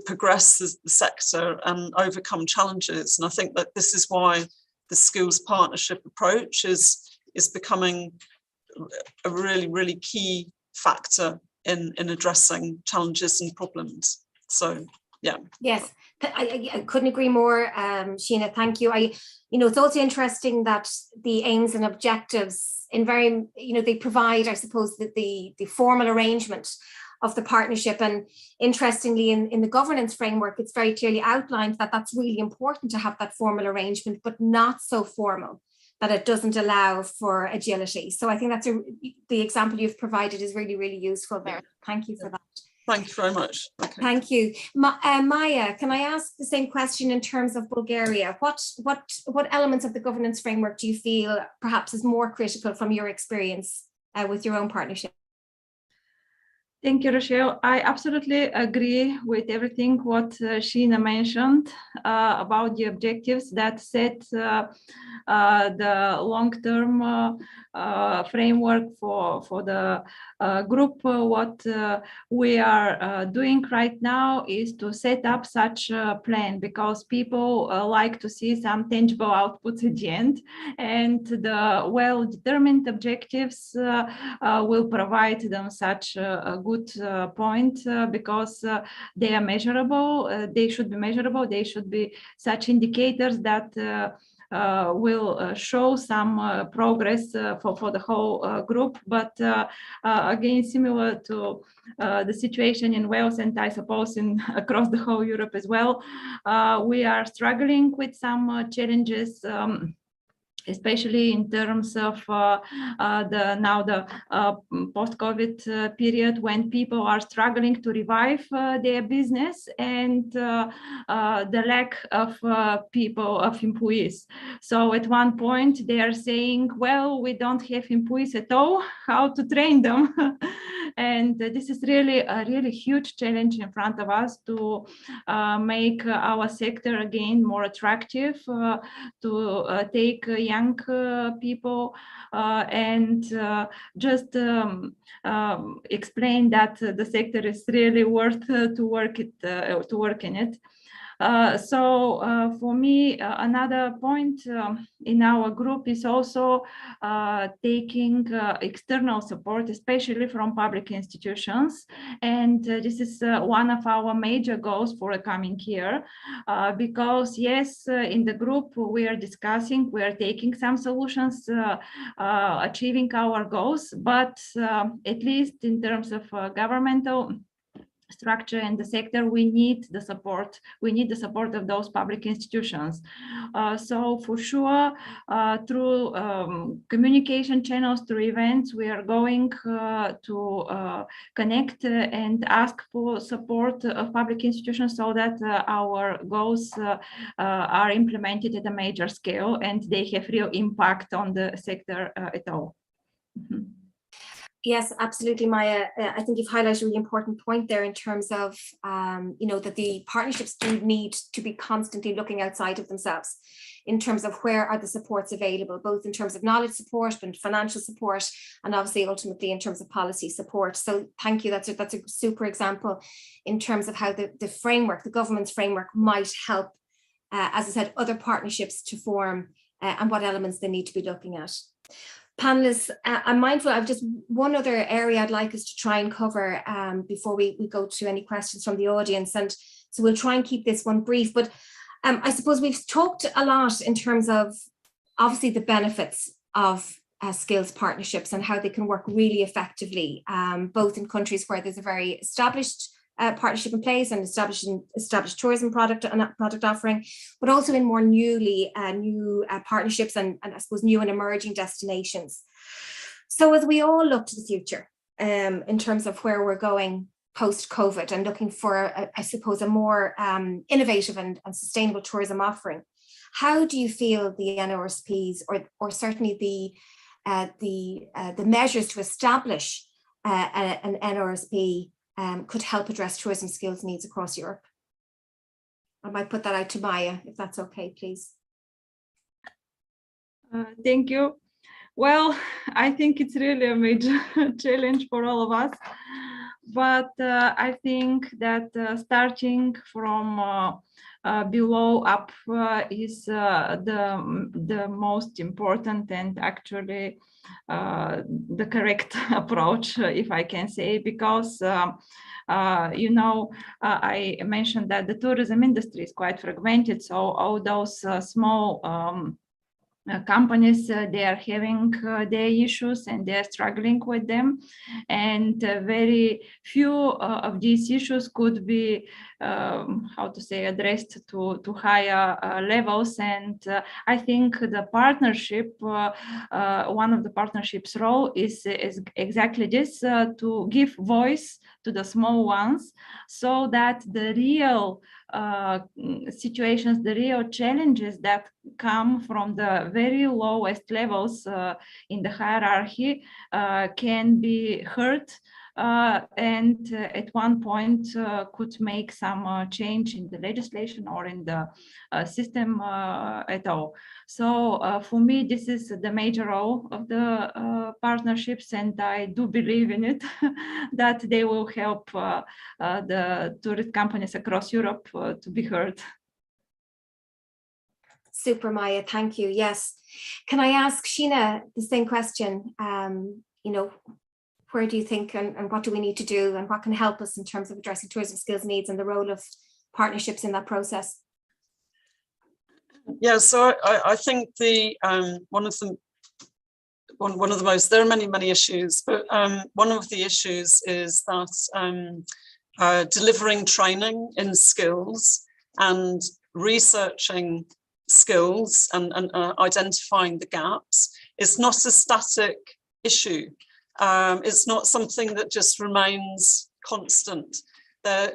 progress the sector and overcome challenges. And I think that this is why the skills partnership approach is becoming a really, really key factor in addressing challenges and problems. So, yeah. Yes, I couldn't agree more, Sheena, thank you. It's also interesting that the aims and objectives they provide, I suppose, the formal arrangement of the partnership. And interestingly, in the governance framework, it's very clearly outlined that that's really important to have that formal arrangement, but not so formal that it doesn't allow for agility. So I think that's the example you've provided is really, really useful there. Thank you for that. Thank you very much. Okay. Thank you. Maya, can I ask the same question in terms of Bulgaria? What elements of the governance framework do you feel perhaps is more critical from your experience with your own partnership? Thank you, Rachelle. I absolutely agree with everything what Sheena mentioned about the objectives that set the long-term framework for the group. What we are doing right now is to set up such a plan, because people like to see some tangible outputs at the end, and the well-determined objectives will provide them such a good point, because they are measurable. They should be measurable. They should be such indicators that will show some progress for the whole group. But again, similar to the situation in Wales, and I suppose across the whole Europe as well, we are struggling with some challenges especially in terms of the post-COVID period, when people are struggling to revive their business, and the lack of employees. So at one point they are saying, well, we don't have employees at all, how to train them? And this is really a really huge challenge in front of us to make our sector again more attractive, to take young people and just explain that the sector is really worth to work in it. For me, another point in our group is also taking external support, especially from public institutions. And this is one of our major goals for the coming year, because yes, in the group we are discussing, we are taking some solutions, achieving our goals, but at least in terms of governmental structure and the sector, we need the support. We need the support of those public institutions. So for sure, through communication channels, through events, we are going to connect and ask for support of public institutions so that our goals are implemented at a major scale and they have real impact on the sector at all. Mm-hmm. Yes, absolutely, Maya. I think you've highlighted a really important point there in terms of, that the partnerships do need to be constantly looking outside of themselves in terms of where are the supports available, both in terms of knowledge support and financial support, and obviously ultimately in terms of policy support. So thank you. That's a super example in terms of how the framework, the government's framework, might help, as I said, other partnerships to form and what elements they need to be looking at. Panelists, I'm mindful of just one other area I'd like us to try and cover before we go to any questions from the audience. And so we'll try and keep this one brief, but I suppose we've talked a lot in terms of obviously the benefits of skills partnerships and how they can work really effectively, both in countries where there's a very established partnership in place and established tourism product offering, but also in more new partnerships and I suppose new and emerging destinations. So as we all look to the future in terms of where we're going post-COVID and looking for, I suppose, a more innovative and sustainable tourism offering, how do you feel the NRSPs or certainly the measures to establish an NRSP could help address tourism skills needs across Europe? I might put that out to Maya, if that's okay, please. Thank you. Well, I think it's really a major challenge for all of us, but I think that starting from below up is the most important and actually the correct approach, if I can say, because I mentioned that the tourism industry is quite fragmented, so all those small companies, they are having their issues and they're struggling with them, and very few of these issues could be addressed to higher levels. And I think the partnership, one of the partnership's role is exactly this, to give voice to the small ones, so that the real situations, the real challenges that come from the very lowest levels in the hierarchy can be heard and at one point could make some change in the legislation or in the system at all. So for me, this is the major role of the partnerships, and I do believe in it, that they will help the tourist companies across Europe to be heard. Super, Maya, thank you. Yes. Can I ask Sheena the same question? Where do you think and what do we need to do and what can help us in terms of addressing tourism skills needs and the role of partnerships in that process? Yeah, so I think one of the most, there are many issues, but one of the issues is that delivering training in skills and researching skills and identifying the gaps. It's not a static issue. It's not something that just remains constant. They're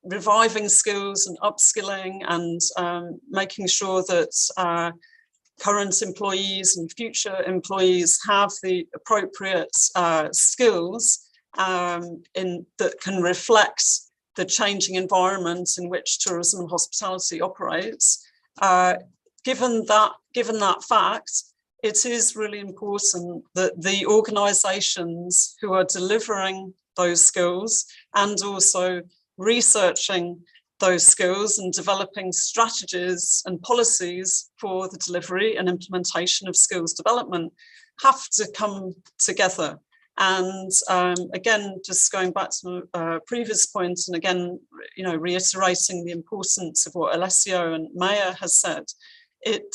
reviving skills and upskilling and making sure that current employees and future employees have the appropriate skills that can reflect the changing environment in which tourism and hospitality operates. Given that fact, it is really important that the organisations who are delivering those skills and also researching those skills and developing strategies and policies for the delivery and implementation of skills development have to come together. And again, just going back to a previous point, and again, reiterating the importance of what Alessio and Maya has said, it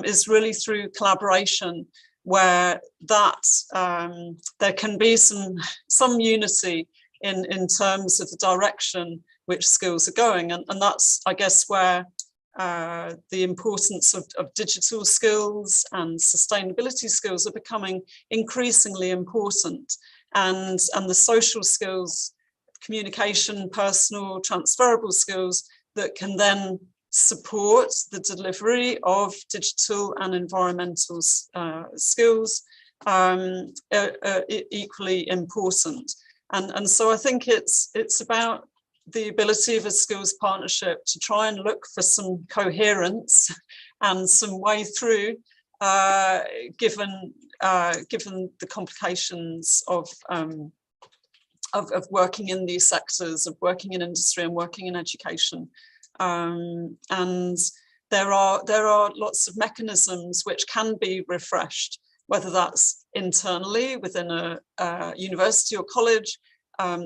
is really through collaboration where there can be some unity in terms of the direction which skills are going. And that's, I guess, where the importance of digital skills and sustainability skills are becoming increasingly important. And the social skills, communication, personal, transferable skills that can then support the delivery of digital and environmental skills are equally important. And so I think it's about the ability of a skills partnership to try and look for some coherence and some way through, given the complications of working in these sectors, of working in industry and working in education. And there are lots of mechanisms which can be refreshed, whether that's internally within a university or college.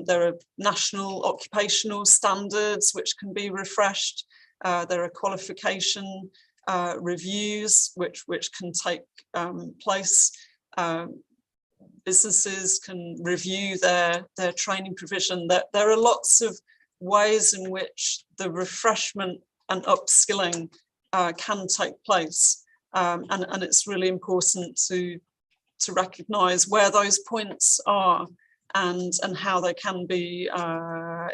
There are national occupational standards which can be refreshed. There are qualification reviews which can take place. Businesses can review their training provision. There are lots of ways in which the refreshment and upskilling can take place. And it's really important to recognise where those points are and how they can be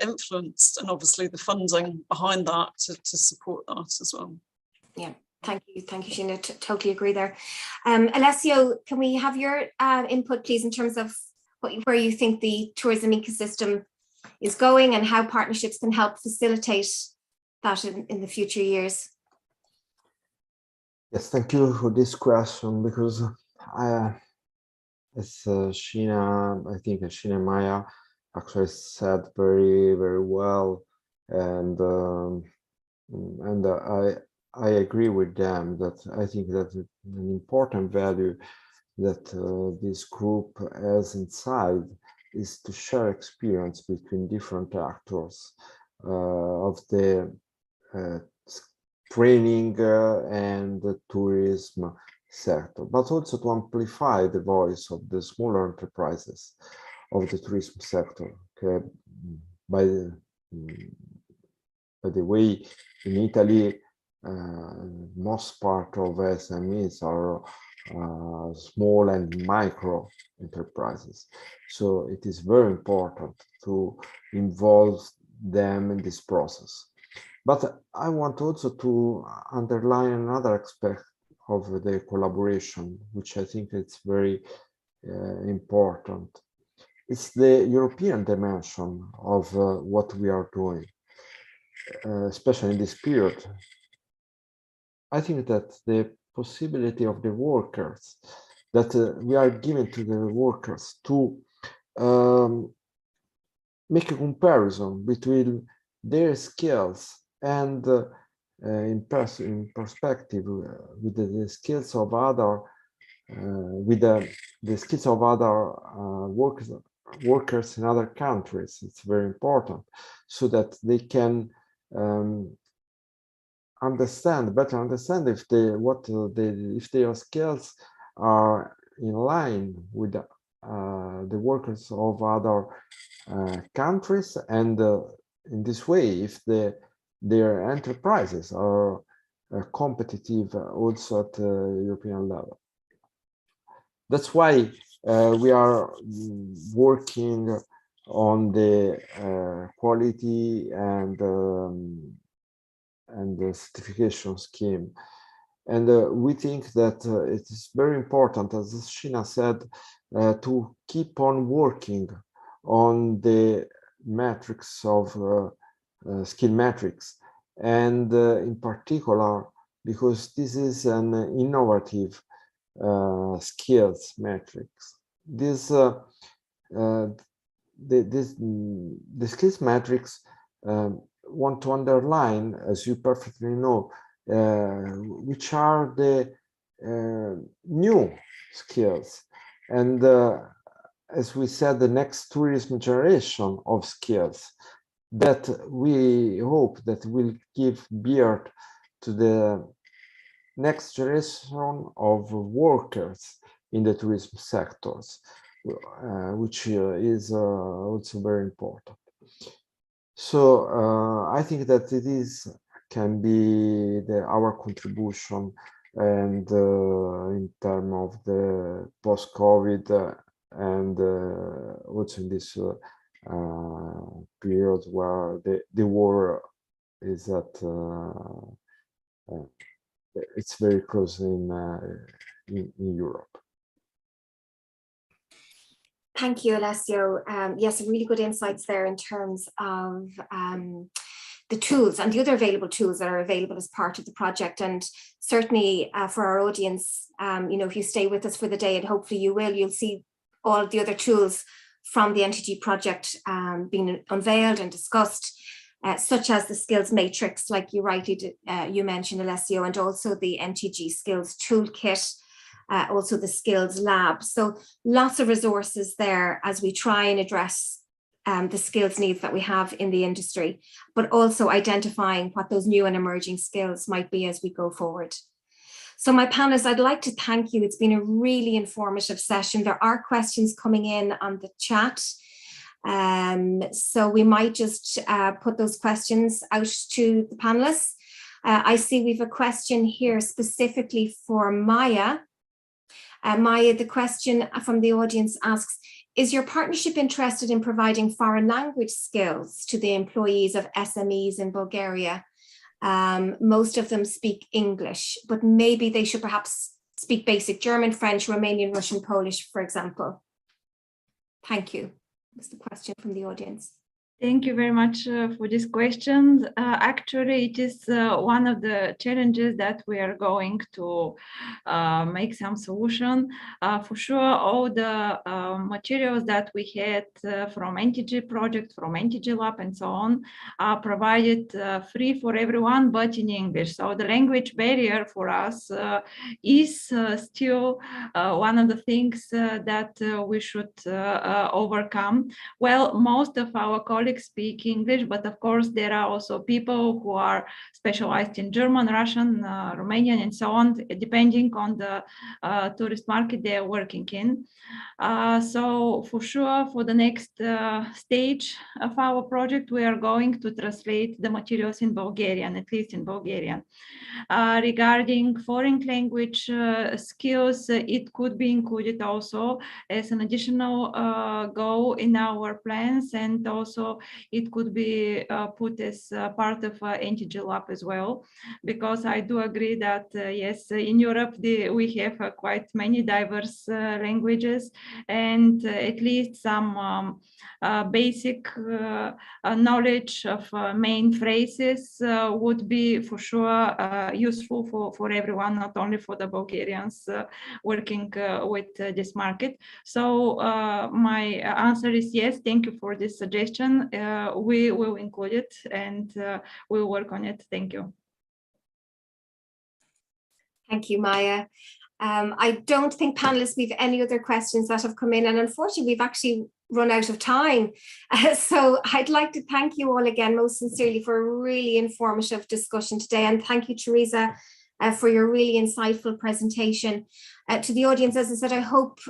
influenced, and obviously the funding behind that to support that as well. Yeah, thank you, Sheena. Totally agree there. Alessio, can we have your input, please, in terms of where you think the tourism ecosystem is going and how partnerships can help facilitate that in the future years? Yes, thank you for this question, because as Sheena, I think Sheena and Maya actually said very, very well, and I agree with them that I think that an important value that this group has inside is to share experience between different actors of the training and the tourism sector, but also to amplify the voice of the smaller enterprises of the tourism sector. Okay? By the way, in Italy, most part of SMEs are small and micro enterprises. So it is very important to involve them in this process. But I want also to underline another aspect of the collaboration, which I think it's very important. It's the European dimension of what we are doing, especially in this period. I think that the possibility of the workers, that we are giving to the workers to make a comparison between their skills and in perspective with the skills of other with the skills of other workers in other countries. It's very important so that they can better understand if if their skills are in line with the workers of other countries, and in this way, if their enterprises are competitive also at the European level. That's why we are working on the quality and the certification scheme. And we think that it is very important, as Sheena said, to keep on working on the metrics of skill metrics, and in particular, because this is an innovative skills metrics. The skills metrics want to underline, as you perfectly know, which are the new skills, and as we said, the next tourism generation of skills that we hope that will give birth to the next generation of workers in the tourism sectors, which is also very important. So I think that can be our contribution, and in terms of the post-COVID and also in this period where the war is at it's very close in Europe. Thank you, Alessio. Yes, really good insights there in terms of the tools and the other available tools that are available as part of the project. And certainly for our audience, if you stay with us for the day, and hopefully you'll see all the other tools from the NTG project being unveiled and discussed, such as the skills matrix, like you rightly you mentioned, Alessio, and also the NTG skills toolkit, also the skills lab. So lots of resources there as we try and address the skills needs that we have in the industry, but also identifying what those new and emerging skills might be as we go forward. So my panelists, I'd like to thank you. It's been a really informative session. There are questions coming in on the chat. So we might just put those questions out to the panelists. I see we have a question here specifically for Maya. Maya, the question from the audience asks, is your partnership interested in providing foreign language skills to the employees of SMEs in Bulgaria? Most of them speak English, but maybe they should perhaps speak basic German, French, Romanian, Russian, Polish, for example. Thank you. That's the question from the audience. Thank you very much for this question. Actually, it is one of the challenges that we are going to make some solution. For sure, all the materials that we had from NTG project, from NTG Lab and so on, are provided free for everyone, but in English. So the language barrier for us is still one of the things that we should overcome. Well, most of our colleagues speak English, but of course there are also people who are specialized in German, Russian, Romanian, and so on, depending on the tourist market they are working in. So for sure, for the next stage of our project, we are going to translate the materials in Bulgarian, at least in Bulgarian. Regarding foreign language skills, it could be included also as an additional goal in our plans, and also it could be put as part of NTG Lab as well, because I do agree that yes, in Europe we have quite many diverse languages, and at least some basic knowledge of main phrases would be for sure useful for everyone, not only for the Bulgarians working with this market. So my answer is yes, thank you for this suggestion. We will include it and we'll work on it. Thank you. Thank you, Maya. I don't think panelists, we have any other questions that have come in, and unfortunately we've actually run out of time. So I'd like to thank you all again most sincerely for a really informative discussion today, and thank you, Teresa, for your really insightful presentation. To the audience, as I said, I hope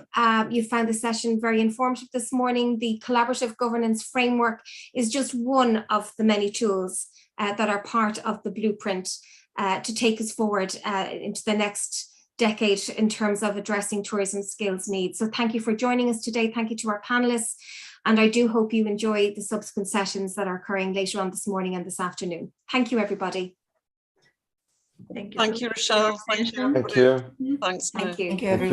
you found the session very informative this morning. The collaborative governance framework is just one of the many tools that are part of the blueprint to take us forward into the next decade in terms of addressing tourism skills needs. So thank you for joining us today. Thank you to our panelists. And I do hope you enjoy the subsequent sessions that are occurring later on this morning and this afternoon. Thank you, everybody. Thank you. Thank you, Rachelle. Thank you, Thank everybody. you. Thanks. Thank you. Thank you, everyone.